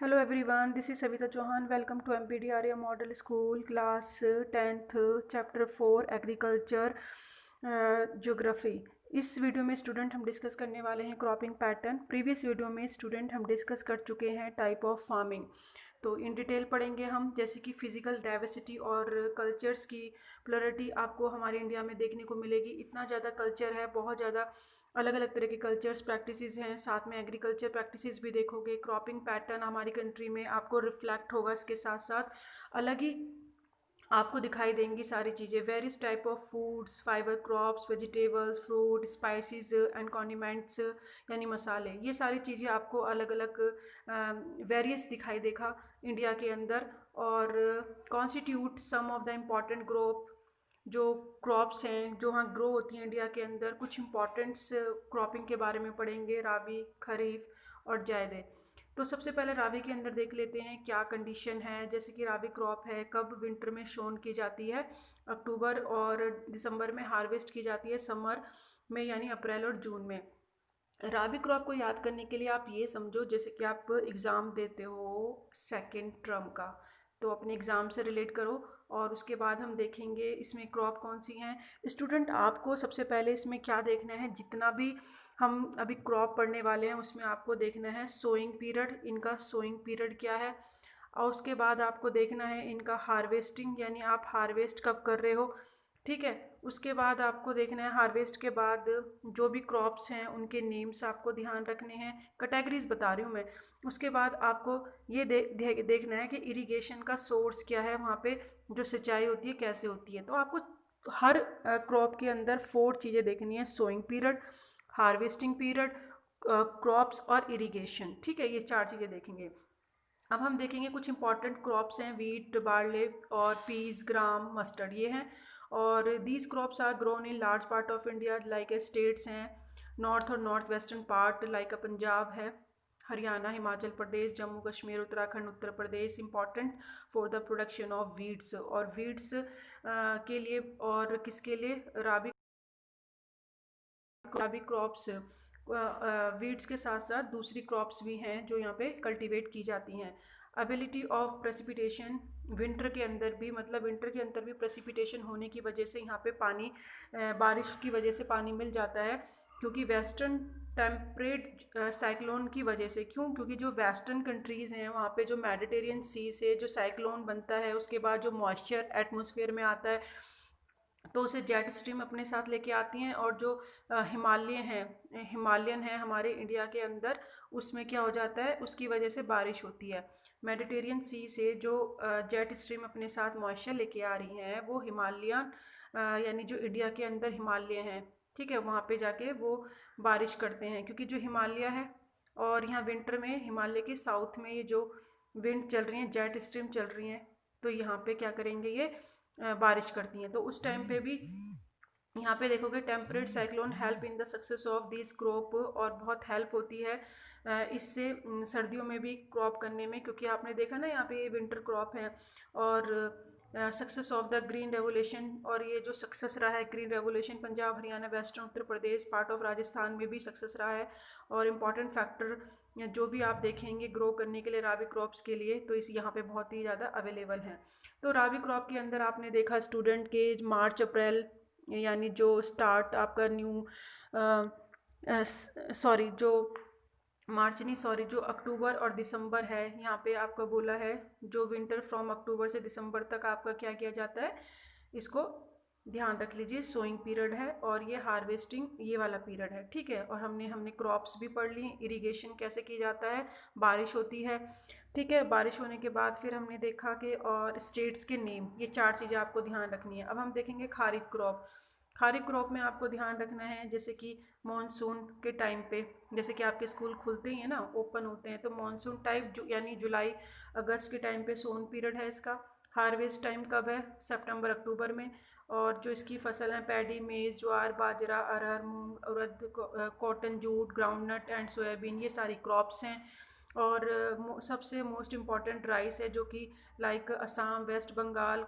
Hello everyone, this is Savita Chauhan. Welcome to MPD Arya Model School, class 10th, chapter 4, Agriculture, Geography. इस video में student हम discuss करने वाले हैं cropping pattern. Previous video में student हम discuss कर चुके हैं टाइप ऑफ फार्मिंग। तो इन डिटेल पढ़ेंगे हम, जैसे कि फिजिकल डाइवर्सिटी और कल्चर्स की प्लुरलिटी आपको हमारे इंडिया में देखने को मिलेगी। इतना ज़्यादा कल्चर है, बहुत ज़्यादा अलग अलग तरह के कल्चर्स प्रैक्टिसेस हैं, साथ में एग्रीकल्चर प्रैक्टिसेस भी देखोगे। क्रॉपिंग पैटर्न हमारी कंट्री में आपको रिफ्लेक्ट होगा, इसके साथ साथ अलग ही आपको दिखाई देंगी सारी चीज़ें। Various type of foods, fibre crops, vegetables, fruit, spices and condiments यानी मसाले, ये सारी चीज़ें आपको अलग अलग वेरियस दिखाई देगा इंडिया के अंदर। और constitute some of the important group, जो क्रॉप्स हैं जो वहाँ ग्रो होती हैं इंडिया के अंदर। कुछ इंपॉर्टेंट्स क्रॉपिंग के बारे में पढ़ेंगे, राबी, खरीफ और जायदे। तो सबसे पहले राबी के अंदर देख लेते हैं क्या कंडीशन है। जैसे कि राबी क्रॉप है, कब विंटर में शोन की जाती है, अक्टूबर और दिसंबर में हार्वेस्ट की जाती है, समर में यानी अप्रैल और जून में। राबी क्रॉप को याद करने के लिए आप ये समझो जैसे कि आप एग्ज़ाम देते हो सेकेंड टर्म का, तो अपने एग्ज़ाम से रिलेट करो। और उसके बाद हम देखेंगे इसमें क्रॉप कौन सी हैं। स्टूडेंट, आपको सबसे पहले इसमें क्या देखना है, जितना भी हम अभी क्रॉप पढ़ने वाले हैं उसमें आपको देखना है सोइंग पीरियड, इनका सोइंग पीरियड क्या है। और उसके बाद आपको देखना है इनका हार्वेस्टिंग, यानी आप हार्वेस्ट कब कर रहे हो, ठीक है। उसके बाद आपको देखना है हार्वेस्ट के बाद जो भी क्रॉप्स हैं उनके नेम्स आपको ध्यान रखने हैं, कैटेगरीज बता रही हूँ मैं। उसके बाद आपको ये देखना है कि इरिगेशन का सोर्स क्या है, वहाँ पे जो सिंचाई होती है कैसे होती है। तो आपको हर क्रॉप के अंदर 4 चीज़ें देखनी है, sowing period, harvesting period, crops और इरिगेशन, ठीक है। ये 4 चीज़ें देखेंगे। अब हम देखेंगे कुछ इंपॉर्टेंट क्रॉप्स हैं, वीट, बार्ले और पीस, ग्राम, मस्टर्ड, ये हैं। और these crops are grown in large part of India, like a states हैं नॉर्थ और north western part, like Punjab है, Haryana, Himachal Pradesh, Jammu Kashmir, Uttarakhand, Uttar Pradesh. Important for the production of weeds, और वीड्स के लिए और किसके लिए, राबी राबी क्रॉप्स, वीड्स के साथ साथ दूसरी क्रॉप्स भी हैं जो यहाँ पे कल्टीवेट की जाती हैं। एबिलिटी ऑफ प्रेसिपिटेशन, विंटर के अंदर भी, मतलब विंटर के अंदर भी प्रेसिपिटेशन होने की वजह से यहाँ पे पानी, बारिश की वजह से पानी मिल जाता है, क्योंकि वेस्टर्न टेम्परेट साइक्लोन की वजह से। क्यों? क्योंकि जो वेस्टर्न कंट्रीज़ हैं वहाँ पे जो मेडिटेरियन सी से जो साइक्लोन बनता है, उसके बाद जो मॉइस्चर एटमॉस्फेयर में आता है तो उसे जेट स्ट्रीम अपने साथ लेके आती हैं। और जो हिमालयन है हमारे इंडिया के अंदर, उसमें क्या हो जाता है, उसकी वजह से बारिश होती है। मेडिटेरियन सी से जो जेट स्ट्रीम अपने साथ मॉइस्चर लेके आ रही हैं, वो हिमालयन यानी जो इंडिया के अंदर हिमालय हैं, ठीक है, वहाँ पे जाके वो बारिश करते हैं। क्योंकि जो हिमालय है और यहाँ विंटर में हिमालय के साउथ में ये जो विंड चल रही हैं, जेट स्ट्रीम चल रही हैं, तो यहाँ पे क्या करेंगे, ये बारिश करती हैं। तो उस टाइम पे भी यहाँ पे देखोगे temperate cyclone help in the success of this crop, और बहुत हेल्प होती है इससे सर्दियों में भी क्रॉप करने में। क्योंकि आपने देखा ना यहाँ पे ये विंटर क्रॉप है। और success of the green revolution, और ये जो सक्सेस रहा है green revolution, Punjab, Haryana, western Uttar Pradesh, part of Rajasthan में भी सक्सेस रहा है। और इम्पॉर्टेंट फैक्टर जो भी आप देखेंगे ग्रो करने के लिए राबी क्रॉप्स के लिए, तो इस यहाँ पे बहुत ही ज़्यादा अवेलेबल हैं। तो राबी क्रॉप के अंदर आपने देखा स्टूडेंट के मार्च अप्रैल, यानी जो स्टार्ट आपका न्यू, सॉरी जो मार्च नहीं, सॉरी जो अक्टूबर और दिसंबर है, यहाँ पे आपका बोला है जो विंटर फ्रॉम अक्टूबर से दिसंबर तक आपका क्या किया जाता है, इसको ध्यान रख लीजिए, सोइंग पीरियड है। और ये हार्वेस्टिंग ये वाला पीरियड है, ठीक है। और हमने हमने क्रॉप्स भी पढ़ ली, इरिगेशन कैसे की जाता है, बारिश होती है, ठीक है। बारिश होने के बाद फिर हमने देखा कि और स्टेट्स के नेम, ये 4 चीज़ें आपको ध्यान रखनी है। अब हम देखेंगे खारिफ क्रॉप। खारिफ क्रॉप में आपको ध्यान रखना है जैसे कि मॉनसून के टाइम पे, जैसे कि आपके स्कूल खुलते ही हैं ना, ओपन होते हैं, तो मॉनसून टाइप यानी जुलाई अगस्त के टाइम पे सोन पीरियड है इसका। हार्वेस्ट टाइम कब है, सितंबर अक्टूबर में। और जो इसकी फसल है, paddy, maize, jowar, bajra, arhar, moong, urad, cotton, jute, groundnut and soybean, ये सारी क्रॉप्स हैं। और सबसे मोस्ट इम्पॉर्टेंट राइस है, जो कि like Assam, waste Bengal,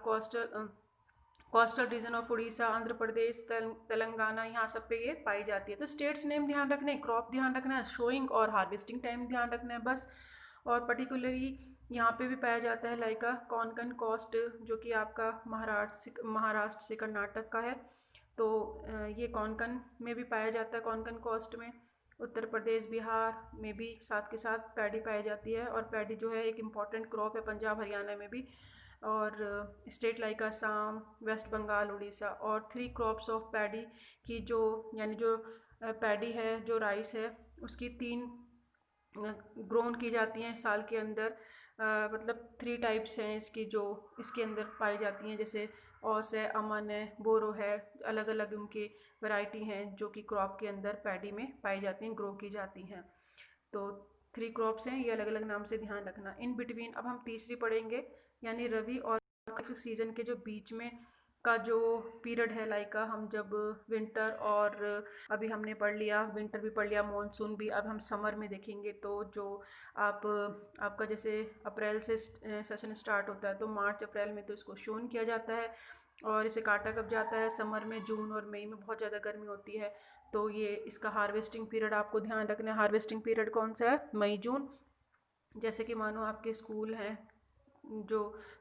coastal region of Orissa, Andhra Pradesh, Telangana, यहाँ सब पे ये पाई जाती है। तो स्टेट्स नेम ध्यान रखने, क्रॉप ध्यान रखना है, शोइंग और हार्वेस्टिंग टाइम ध्यान रखना है, बस। और पर्टिकुलरली यहाँ पे भी पाया जाता है लाइका कोंकण कोस्ट, जो कि आपका महाराष्ट्र से कर्नाटक का है। तो ये कोंकण में भी पाया जाता है, कोंकण कोस्ट में। उत्तर प्रदेश बिहार में भी साथ के साथ पैडी पाई जाती है, और पैडी जो है एक इम्पॉर्टेंट क्रॉप है पंजाब हरियाणा में भी। और state like Assam, waste Bengal, Orissa. और 3 क्रॉप्स ऑफ पैडी की जो यानी जो पैडी है, जो राइस है, उसकी 3 ग्रोन की जाती हैं साल के अंदर। मतलब 3 टाइप्स हैं इसकी जो इसके अंदर पाई जाती हैं, जैसे औस है, अमन है, बोरो है। अलग अलग उनकी वैरायटी हैं जो कि क्रॉप के अंदर पैडी में पाई जाती हैं, ग्रो की जाती हैं। तो 3 क्रॉप्स हैं, ये अलग अलग नाम से ध्यान रखना। इन बिटवीन अब हम तीसरी पढ़ेंगे, यानी रबी और खरीफ सीजन के जो बीच में का जो पीरियड है लाइक हम जब विंटर, और अभी हमने पढ़ लिया विंटर भी पढ़ लिया, मॉनसून भी। अब हम समर में देखेंगे। तो जो आपका जैसे अप्रैल से सेशन स्टार्ट होता है, तो मार्च अप्रैल में तो इसको शोन किया जाता है। और इसे काटा कब जाता है? समर में, जून और मई में बहुत ज़्यादा गर्मी होती है। तो ये इसका हार्वेस्टिंग पीरियड आपको ध्यान रखना है। हार्वेस्टिंग पीरियड कौन सा है? मई जून। जैसे कि मानो आपके स्कूल हैं जो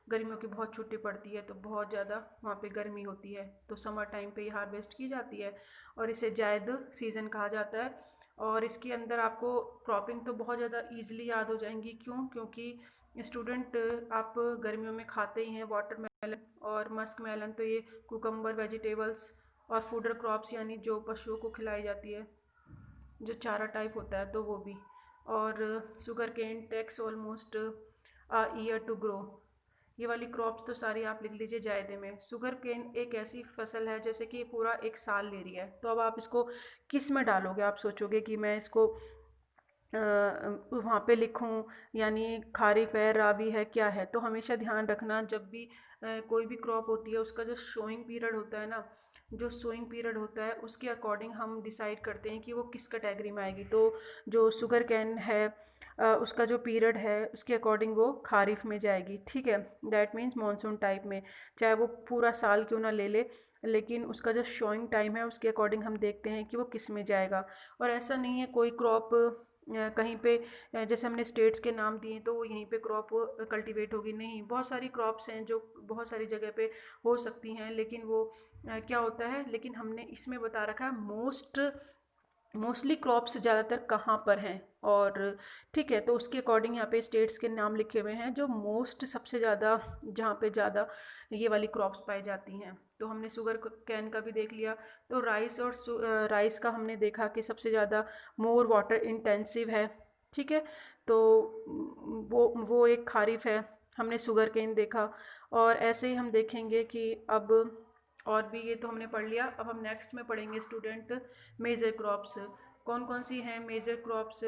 गर्मियों की बहुत छुट्टी पड़ती है, तो बहुत ज़्यादा वहाँ पे गर्मी होती है, तो समर टाइम पे ये हार्वेस्ट की जाती है, और इसे जायद सीज़न कहा जाता है। और इसके अंदर आपको क्रॉपिंग तो बहुत ज़्यादा ईजिली याद हो जाएंगी। क्यों? क्योंकि स्टूडेंट आप गर्मियों में खाते ही हैं वाटरमेलन और मस्क मेलन, तो ये कुकम्बर, वेजिटेबल्स और फूडर क्रॉप्स, यानी जो पशुओं को खिलाई जाती है, जो चारा टाइप होता है, तो वो भी। और sugar cane takes almost year to grow. ये वाली क्रॉप्स तो सारी आप लिख लीजिए जायदे में। शुगर केन एक ऐसी फसल है जैसे कि पूरा एक साल ले रही है, तो अब आप इसको किस में डालोगे? आप सोचोगे कि मैं इसको वहाँ पे लिखूँ, यानी खारिफ है, राबी है, क्या है? तो हमेशा ध्यान रखना, जब भी कोई भी क्रॉप होती है, उसका जो शोइंग पीरियड होता है ना, जो सोइंग पीरियड होता है उसके अकॉर्डिंग हम डिसाइड करते हैं कि वो किस कैटेगरी में आएगी। तो जो शुगर कैन है उसका जो पीरियड है उसके अकॉर्डिंग वो खारिफ में जाएगी, ठीक है। दैट मीन्स मानसून टाइप में, चाहे वो पूरा साल क्यों ना ले ले, लेकिन उसका जो शोइंग टाइम है उसके अकॉर्डिंग हम देखते हैं कि वो किस में जाएगा। और ऐसा नहीं है कोई क्रॉप कहीं पे जैसे हमने स्टेट्स के नाम दिए तो वो यहीं पे क्रॉप कल्टीवेट होगी, नहीं। बहुत सारी क्रॉप्स हैं जो बहुत सारी जगह पे हो सकती हैं, लेकिन वो क्या होता है, लेकिन हमने इसमें बता रखा है मोस्टली क्रॉप्स ज़्यादातर कहाँ पर हैं। और ठीक है, तो उसके अकॉर्डिंग यहाँ पे स्टेट्स के नाम लिखे हुए हैं जो मोस्ट सबसे ज़्यादा, जहाँ पे ज़्यादा ये वाली क्रॉप्स पाई जाती हैं। तो हमने शुगर कैन का भी देख लिया। तो राइस और राइस का हमने देखा कि सबसे ज़्यादा मोर वाटर इंटेंसिव है, ठीक है। तो वो एक खारिफ है। हमने शुगर केन देखा, और ऐसे ही हम देखेंगे कि अब और भी, ये तो हमने पढ़ लिया। अब हम नेक्स्ट में पढ़ेंगे स्टूडेंट मेजर क्रॉप्स। कौन कौन सी हैं मेजर क्रॉप्स,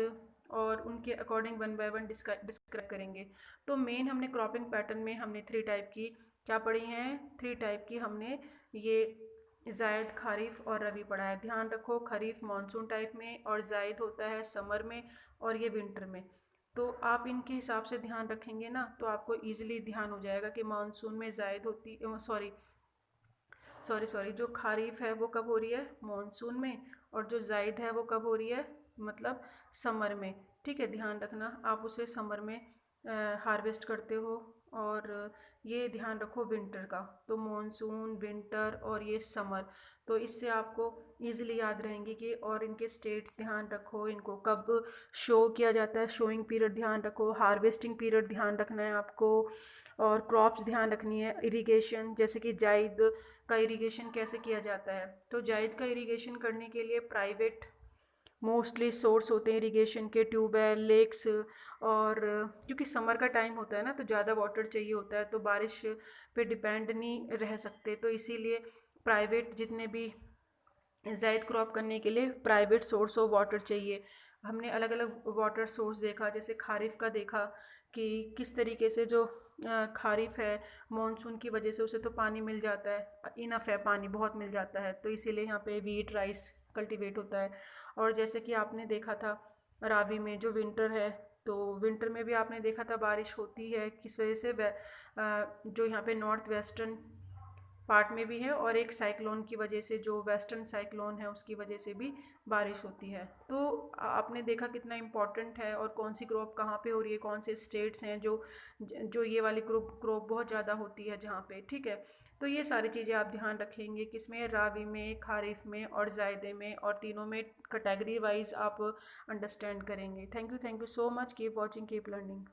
और उनके according one by one describe करेंगे। तो मेन हमने क्रॉपिंग पैटर्न में हमने 3 टाइप की क्या पढ़ी हैं? 3 टाइप की हमने ये जायद, खारिफ और रबी पढ़ा है। ध्यान रखो, खरीफ मानसून टाइप में, और जायद होता है समर में, और ये विंटर में। तो आप इनके हिसाब से ध्यान रखेंगे ना, तो आपको ईजिली ध्यान हो जाएगा कि मानसून में जायद होती, सॉरी जो खारिफ है वो कब हो रही है? मॉनसून में। और जो जायद है वो कब हो रही है? मतलब समर में, ठीक है। ध्यान रखना, आप उसे समर में हार्वेस्ट करते हो। और ये ध्यान रखो विंटर का, तो मॉनसून, विंटर और ये समर। तो इससे आपको इजीली याद रहेंगी कि, और इनके स्टेट्स ध्यान रखो, इनको कब शो किया जाता है, शोइंग पीरियड ध्यान रखो, हार्वेस्टिंग पीरियड ध्यान रखना है आपको, और क्रॉप्स ध्यान रखनी है। इरिगेशन, जैसे कि जायद का इरिगेशन कैसे किया जाता है? तो जायद का इरिगेशन करने के लिए प्राइवेट मोस्टली सोर्स होते हैं इरिगेशन के, ट्यूबवेल, लेक्स। और क्योंकि समर का टाइम होता है ना, तो ज़्यादा वाटर चाहिए होता है, तो बारिश पे डिपेंड नहीं रह सकते, तो इसीलिए प्राइवेट जितने भी जायद क्रॉप करने के लिए प्राइवेट सोर्स ऑफ वाटर चाहिए। हमने अलग अलग वाटर सोर्स देखा, जैसे खारिफ का देखा कि किस तरीके से जो खारिफ है, मानसून की वजह से उसे तो पानी मिल जाता है, इनफ है, पानी बहुत मिल जाता है, तो इसीलिए यहाँ पे वीट, राइस कल्टीवेट होता है। और जैसे कि आपने देखा था रावी में जो विंटर है, तो विंटर में भी आपने देखा था बारिश होती है, किस वजह से? जो यहाँ पे नॉर्थ वेस्टर्न पार्ट में भी है, और एक साइक्लोन की वजह से, जो वेस्टर्न साइक्लोन है उसकी वजह से भी बारिश होती है। तो आपने देखा कितना इम्पोर्टेंट है, और कौन सी क्रॉप कहाँ पे हो रही है, कौन से स्टेट्स हैं जो जो ये वाली क्रॉप बहुत ज़्यादा होती है जहाँ पे, ठीक है। तो ये सारी चीज़ें आप ध्यान रखेंगे, किसमें, रावी में, खारिफ में और जायदे में, और तीनों में कैटेगरी वाइज आप अंडरस्टैंड करेंगे। Thank you so much, keep watching, keep learning.